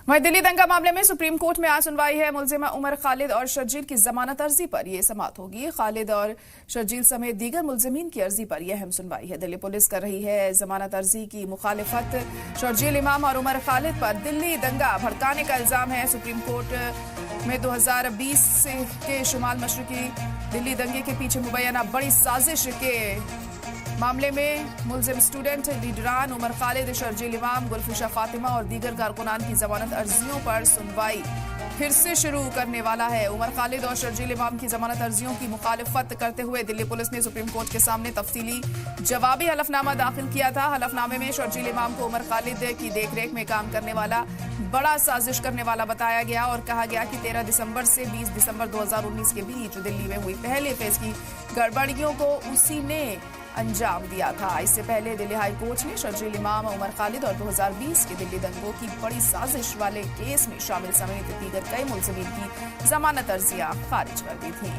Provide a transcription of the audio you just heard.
वहीं दिल्ली दंगा मामले में सुप्रीम कोर्ट में आज सुनवाई है। मुलजिमा उमर खालिद और शर्जील की जमानत अर्जी पर यह समाअत होगी। खालिद और शर्जील समेत दीगर मुलजिमीन की अर्जी पर यह अहम सुनवाई है। दिल्ली पुलिस कर रही है जमानत अर्जी की मुखालिफत। शर्जील इमाम और उमर खालिद पर दिल्ली दंगा भड़काने का इल्जाम है। सुप्रीम कोर्ट में 2020 के शुमाल मशरकी दिल्ली दंगे के पीछे मुबैना बड़ी साजिश के मामले में मुलजिम स्टूडेंट लीडरान उमर खालिद, शर्जील इमाम, गुलफिशा फातिमा और दीगर कारकुनान की जमानत अर्जियों पर सुनवाई फिर से शुरू करने वाला है। उमर खालिद और शर्जील इमाम की जमानत अर्जियों की मुखालिफत करते हुए दिल्ली पुलिस ने सुप्रीम कोर्ट के सामने तफसीली जवाबी हलफनामा दाखिल किया था। हलफनामे में शर्जील इमाम को उमर खालिद की देखरेख में काम करने वाला बड़ा साजिश करने वाला बताया गया और कहा गया कि 13 दिसंबर से 20 दिसंबर 2019 के बीच दिल्ली में हुई पहले फेज की गड़बड़ियों को उसी ने अंजाम दिया था। इससे पहले दिल्ली हाई कोर्ट ने शर्जील इमाम, उमर खालिद और 2020 के दिल्ली दंगों की बड़ी साजिश वाले केस में शामिल समेत दीगर कई मुलजिमीन की जमानत अर्जियां खारिज कर दी थी।